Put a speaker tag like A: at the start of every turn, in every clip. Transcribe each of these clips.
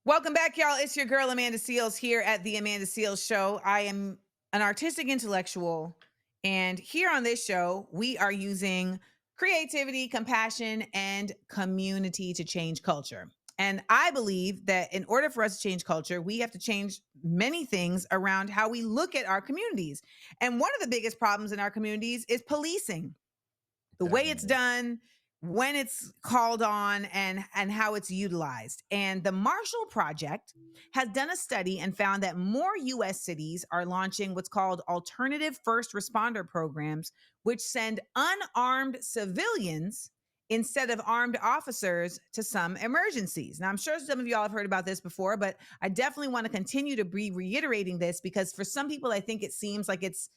A: Welcome back, y'all. It's your girl, Amanda Seales, here at The Amanda Seales Show. I am an artistic intellectual, and here on this show, we are using creativity, compassion, and community to change culture. And I believe that in order for us to change culture, we have to change many things around how we look at our communities. And one of the biggest problems in our communities is policing, the way it's
B: Definitely.
A: done, when it's called on, and how it's utilized. And the Marshall Project has done a study and found that more US cities are launching what's called alternative first responder programs, which send unarmed civilians instead of armed officers to some emergencies. Now, I'm sure some of y'all have heard about this before, but I definitely want to continue to be reiterating this because for some people, I think it seems like it's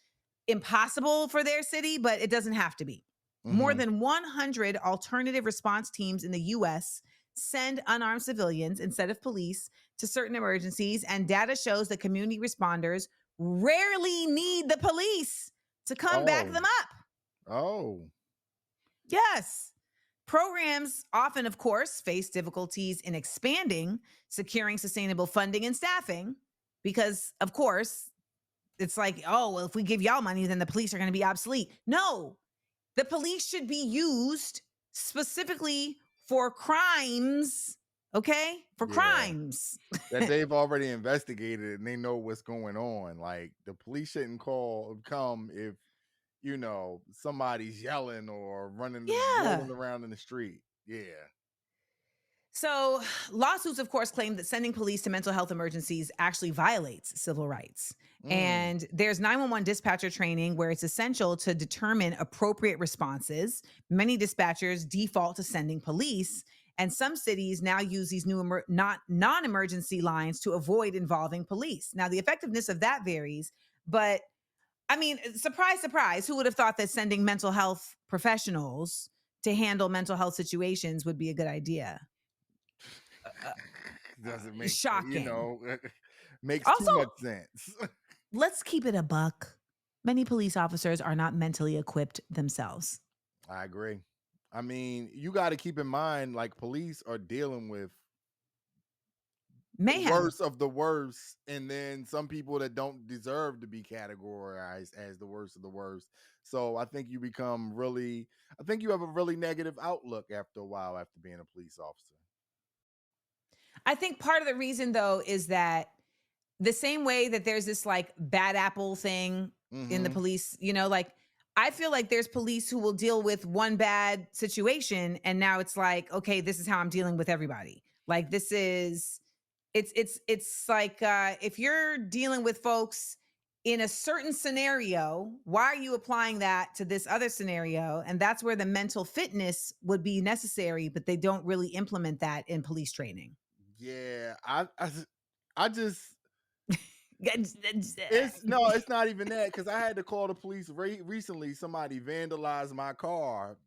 A: impossible for their city, but it doesn't have to be. More
B: Mhm.
A: than 100 alternative response teams in the US send unarmed civilians instead of police to certain emergencies, and data shows that community responders rarely need the police to come back
B: Oh.
A: them up.
B: Oh.
A: Yes. Programs often, of course, face difficulties in expanding, securing sustainable funding and staffing, because, of course, it's like, oh, well, if we give y'all money, then the police are going to be obsolete. No, the police should be used specifically for crimes, okay? For
B: Yeah.
A: crimes.
B: That they've already investigated and they know what's going on. Like the police shouldn't come if somebody's yelling or
A: Yeah.
B: rolling around in the street. Yeah.
A: So, lawsuits, of course, claim that sending police to mental health emergencies actually violates civil rights.
B: Mm.
A: And there's 911 dispatcher training where it's essential to determine appropriate responses. Many dispatchers default to sending police, and some cities now use these new not non-emergency lines to avoid involving police. Now, the effectiveness of that varies, but I mean, surprise, surprise, who would have thought that sending mental health professionals to handle mental health situations would be a good idea? uh,
B: Doesn't make
A: Shocking.
B: makes too
A: Also,
B: much sense.
A: let's keep it a buck. Many police officers are not mentally equipped themselves.
B: I agree. I mean, you got to keep in mind like police are dealing with the
A: Mayhem.
B: worst of the worst, and then some people that don't deserve to be categorized as the worst of the worst. So I think you have a really negative outlook after a while after being a police officer.
A: I think part of the reason, though, is that the same way that there's this like bad apple thing in the
B: Hmm.
A: police, like I feel like there's police who will deal with one bad situation and now it's like, okay, this is how I'm dealing with everybody. Like this is it's like if you're dealing with folks in a certain scenario, why are you applying that to this other scenario? And that's where the mental fitness would be necessary, but they don't really implement that in police training.
B: Yeah, I just it's no, it's not even that because I had to call the police recently. Somebody vandalized my car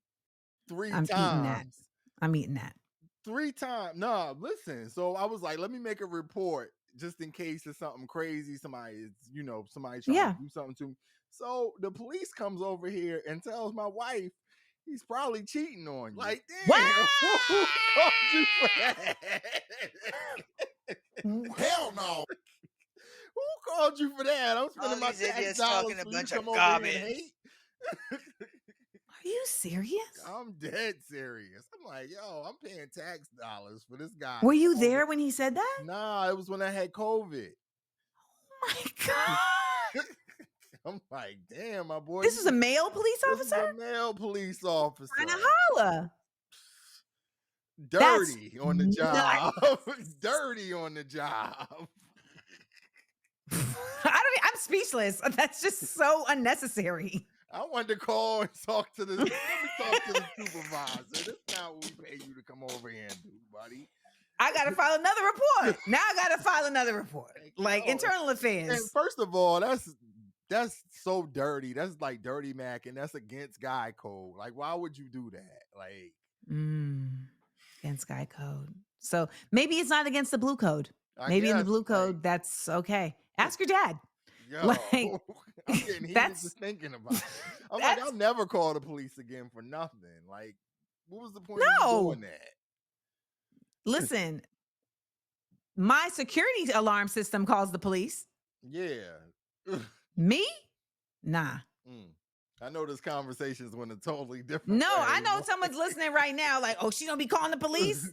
B: three
A: I'm eating that.
B: times.
A: I'm eating that.
B: 3 times. No, listen. So I was like, let me make a report just in case it's something crazy. Somebody trying to
A: Yeah.
B: do something to me. So the police comes over here and tells my wife he's probably cheating on you. Like,
A: What?
B: damn, who called you for that?
A: Hell
B: no. Who called you for that? I'm spending
C: All
B: my
C: these
B: tax
C: idiots talking
B: dollars
C: a
B: for you to
C: bunch
B: come
C: of
B: over here and
C: garbage.
B: hate.
A: Are you serious?
B: I'm dead serious. I'm like, yo, I'm paying tax dollars for this guy
A: Were
B: to
A: you
B: come over.
A: there when he said that?
B: Nah, it was when I had COVID.
A: Oh my God.
B: I'm like, damn, my boy.
A: This is a male police
B: This is
A: officer?
B: a male police
A: Trying to
B: officer.
A: holla. That's
B: Dirty on the
A: nuts.
B: job. Dirty on the job.
A: I'm speechless. That's just so unnecessary.
B: I wanted to call and talk to this. Let me talk to the supervisor. That's not what we pay you to come over here and do, buddy.
A: I gotta file another report. Now I gotta file another report.
B: Like,
A: Like
B: yo.
A: internal
B: And
A: affairs.
B: first of all, that's so dirty. That's like dirty Mac, and that's against guy code. Like, why would you do that? Like,
A: Against Sky Code. So maybe it's not against the blue code.
B: I
A: Maybe in the
B: guess,
A: blue
B: like,
A: code, that's okay. Ask your dad.
B: yo,
A: Like
B: I'm getting heated
A: that's
B: just thinking about it. I'm like,
A: that's
B: I'll never call the police again for nothing. Like, what was the point of you doing
A: no.
B: that?
A: Listen, My security alarm system calls the police.
B: Yeah.
A: Me? Nah.
B: Mm. I know this conversation's went a totally different
A: No, I
B: way.
A: know someone's listening right now, like, oh, she don't be calling the police.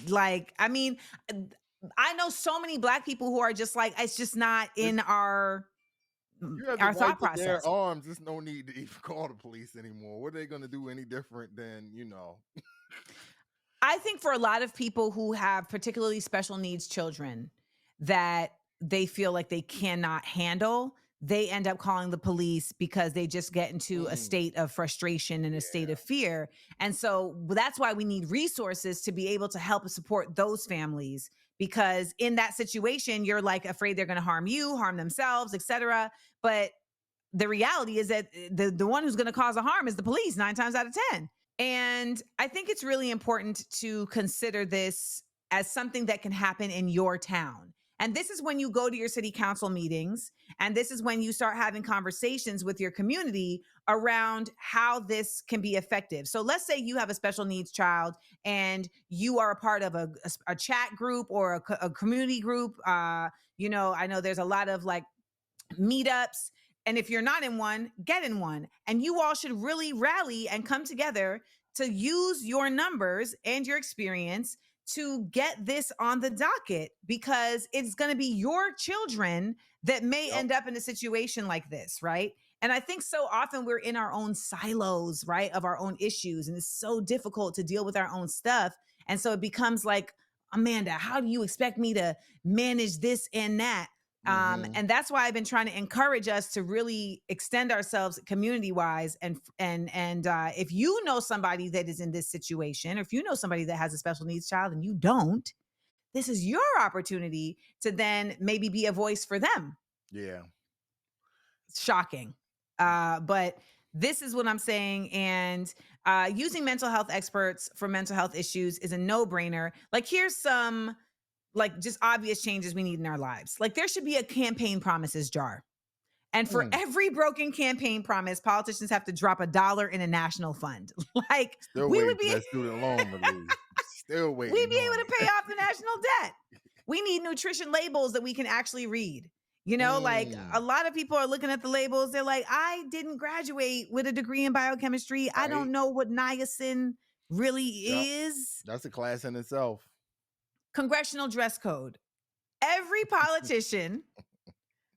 A: Like, I mean, uh, I know so many black people who are just like, it's just not in
B: It's, you have the
A: our
B: right
A: thought
B: to bear
A: process.
B: arms. There's no need to even call the police anymore. What are they going to do any different than, you know?
A: I think for a lot of people who have particularly special needs children that they feel like they cannot handle, they end up calling the police because they just get into a
B: Mm,
A: state of frustration and a state
B: yeah.
A: of fear. And so that's why we need resources to be able to help and support those families, because in that situation you're like afraid they're going to harm you, harm themselves, etc. But the reality is that the one who's going to cause a harm is the police 9 times out of 10. And I think it's really important to consider this as something that can happen in your town. And this is when you go to your city council meetings, and this is when you start having conversations with your community around how this can be effective. So let's say you have a special needs child and you are a part of a chat group or a community group. I know there's a lot of like meetups. And if you're not in one, get in one. And you all should really rally and come together to use your numbers and your experience to get this on the docket, because it's going to be your children that may
B: Yep.
A: end up in a situation like this, right? And I think so often we're in our own silos, right, of our own issues. And it's so difficult to deal with our own stuff. And so it becomes like, Amanda, how do you expect me to manage this and that?
B: Hmm.
A: And that's why I've been trying to encourage us to really extend ourselves community wise. And if you know somebody that is in this situation, or if you know somebody that has a special needs child and you don't, this is your opportunity to then maybe be a voice for them.
B: Yeah.
A: It's shocking. But this is what I'm saying. And using mental health experts for mental health issues is a no brainer. Like, here's some like just obvious changes we need in our lives. Like, there should be a campaign promises jar. And for
B: Mm.
A: every broken campaign promise, politicians have to drop $1 in a national fund. Like,
B: Still
A: we
B: waiting
A: would
B: for
A: be
B: that student loan relief. Still
A: we'd
B: waiting
A: be
B: on
A: able to pay off the national debt. We need nutrition labels that we can actually read.
B: it.
A: Like a
B: Mm.
A: lot of people are looking at the labels. They're like, I didn't graduate with a degree in biochemistry. I
B: Right.
A: don't know what niacin really
B: Yep.
A: is.
B: That's a class in itself.
A: Congressional dress code. Every politician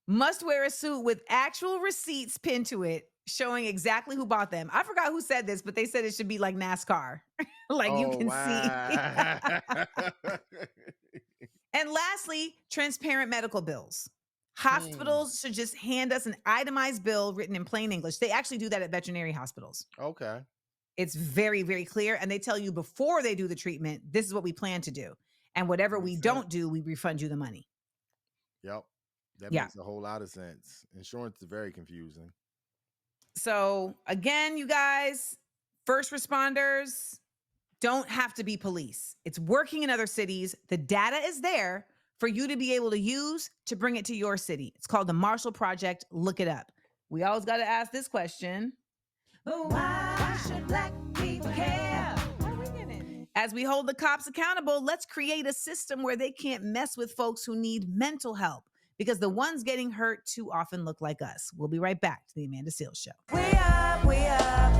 A: must wear a suit with actual receipts pinned to it showing exactly who bought them. I forgot who said this, but they said it should be like NASCAR. Like, you
B: Oh
A: can see.
B: wow.
A: And lastly, transparent medical bills.
B: Hmm.
A: Hospitals should just hand us an itemized bill written in plain English. They actually do that at veterinary hospitals.
B: Okay.
A: It's very, very clear. And they tell you before they do the treatment, this is what we plan to do. And whatever we
B: Makes sense.
A: don't do, we refund you the money.
B: Yep. That
A: Yeah.
B: makes a whole lot of sense. Insurance is very confusing.
A: So, again, you guys, first responders don't have to be police. It's working in other cities. The data is there for you to be able to use to bring it to your city. It's called the Marshall Project. Look it up. We always got to ask this question. Why should black people care? Where are we getting? As we hold the cops accountable, let's create a system where they can't mess with folks who need mental help, because the ones getting hurt too often look like us. We'll be right back to the Amanda Seales Show. We up, we up.